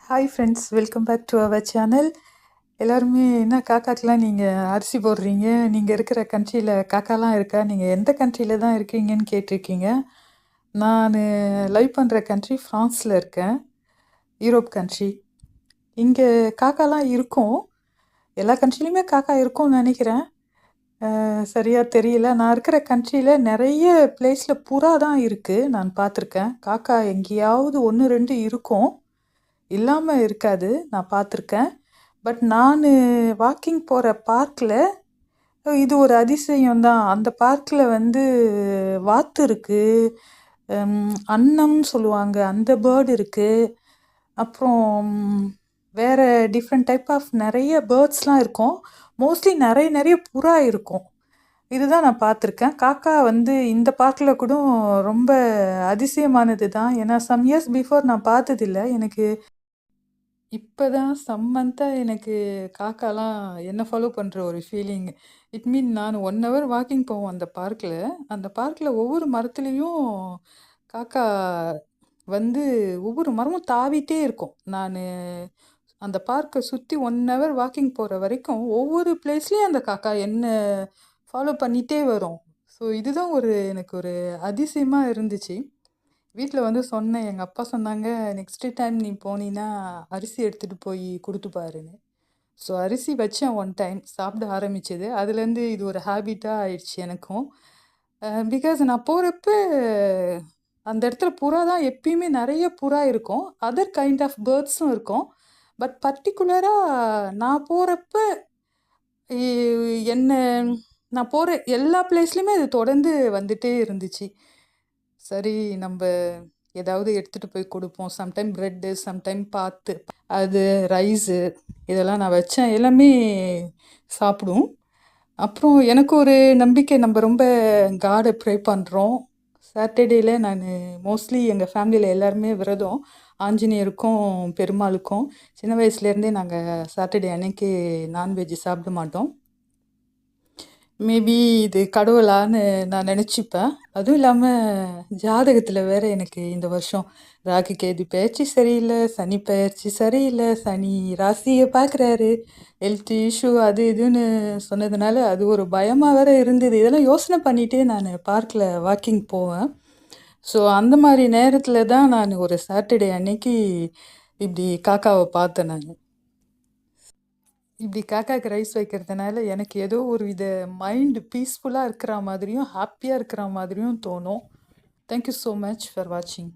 Hi friends, welcome back to our channel. எல்லாருமே என்ன காக்காக்கெலாம் நீங்கள் அரிசி போடுறீங்க, நீங்கள் இருக்கிற கண்ட்ரியில் காக்காலாம் இருக்கா, நீங்கள் எந்த கண்ட்ரியில் தான் இருக்கீங்கன்னு கேட்டிருக்கீங்க. நான் லைவ் பண்ணுற கண்ட்ரி ஃப்ரான்ஸில் இருக்கேன், யூரோப் கண்ட்ரி. இங்கே காக்காலாம் இருக்கும், எல்லா கண்ட்ரிலையுமே காக்கா இருக்கும்னு நினைக்கிறேன். சரியாக தெரியல. நான் இருக்கிற கண்ட்ரியில் நிறைய பிளேஸில் புறா தான் இருக்குது, நான் பார்த்துருக்கேன். காக்கா எங்கேயாவது 1-2 இருக்கும், இல்லாமல் இருக்காது, நான் பார்த்துருக்கேன். பட் நான் வாக்கிங் போகிற பார்க்கில் இது ஒரு அதிசயம் தான். அந்த பார்க்கில் வந்து வாத்து இருக்குது, அன்னம் சொல்லுவாங்க, அந்த பேர்டு இருக்குது. அப்புறம் வேறு டிஃப்ரெண்ட் டைப் ஆஃப் நிறைய பேர்ட்ஸ்லாம் இருக்கும். மோஸ்ட்லி நிறைய புறா இருக்கும். இதுதான் நான் பார்த்துருக்கேன். காக்கா வந்து இந்த பார்க்கில் கூட ரொம்ப அதிசயமானது தான். ஏன்னா சம் இயர்ஸ் பிஃபோர் நான் பார்த்ததில்ல. எனக்கு இப்போ தான் சம்மந்தாக எனக்கு காக்காலாம் என்ன ஃபாலோ பண்ணுற ஒரு ஃபீலிங். இட் மீன் நான் 1 ஹவர் வாக்கிங் போவோம் அந்த பார்க்கில். அந்த பார்க்கில் ஒவ்வொரு மரத்துலேயும் காக்கா வந்து ஒவ்வொரு மரமும் தாவிட்டே இருக்கும். நான் அந்த பார்க்கை சுற்றி 1 ஹவர் வாக்கிங் போகிற வரைக்கும் ஒவ்வொரு பிளேஸ்லேயும் அந்த காக்கா என்ன ஃபாலோ பண்ணிகிட்டே வரும். ஸோ இதுதான் எனக்கு ஒரு அதிசயமாக இருந்துச்சு. வீட்டில் வந்து சொன்னேன், எங்கள் அப்பா சொன்னாங்க, நெக்ஸ்ட்டு டைம் நீ போனீன்னா அரிசி எடுத்துகிட்டு போய் கொடுத்து பாருன்னு. ஸோ அரிசி வச்சேன் 1 டைம், சாப்பிட ஆரம்பிச்சது. அதுலேருந்து இது ஒரு ஹேபிட்டாக ஆயிடுச்சு எனக்கும். பிகாஸ் நான் போகிறப்ப அந்த இடத்துல புறா தான் எப்பயுமே நிறைய புறா இருக்கும், அதர் கைண்ட் ஆஃப் பேர்ட்ஸும் இருக்கும். பட் பர்டிகுலராக நான் போகிறப்ப என்ன நான் போகிற எல்லா பிளேஸ்லையுமே அது தொடர்ந்து வந்துட்டே இருந்துச்சு. சரி, நம்ம ஏதாவது எடுத்துகிட்டு போய் கொடுப்போம். சம்டைம் ப்ரெட்டு, சம்டைம் பாத்து, அது ரைஸு, இதெல்லாம் நான் வச்சேன், எல்லாமே சாப்பிடும். அப்புறம் எனக்கு ஒரு நம்பிக்கை, நம்ம ரொம்ப காடை ப்ரே பண்ணுறோம். சாட்டர்டேயில் நான் மோஸ்ட்லி எங்கள் ஃபேமிலியில் எல்லாருமே விரதம், ஆஞ்சநேயருக்கும் பெருமாளுக்கும். சின்ன வயசுலேருந்தே நாங்கள் சாட்டர்டே அன்னைக்கு நான்வெஜ் சாப்பிட மாட்டோம். மேபி இது கடவுளான்னு நான் நினச்சிப்பேன். அதுவும் இல்லாமல் ஜாதகத்தில் வேறு எனக்கு இந்த வருஷம் ராகு கேது பெயர்ச்சி சரியில்லை, சனி பெயர்ச்சி சரியில்லை, சனி ராசியை பார்க்குறாரு, ஹெல்த் இஷ்யூ அது இதுன்னு சொன்னதுனால அது ஒரு பயமாக வேறு இருந்தது. இதெல்லாம் யோசனை பண்ணிகிட்டே நான் பார்க்கில் வாக்கிங் போவேன். ஸோ அந்த மாதிரி நேரத்தில் தான் நான் ஒரு சாட்டர்டே அன்னைக்கு இப்படி காக்காவை பார்த்தேன். நான் இப்படி காக்காக்கு ரைஸ் வைக்கிறதுனால எனக்கு ஏதோ ஒரு வித மைண்டு பீஸ்ஃபுல்லாக இருக்கிற மாதிரியும் ஹாப்பியாக இருக்கிற மாதிரியும் தோணும். தேங்க்யூ ஸோ மச் ஃபார் வாட்சிங்.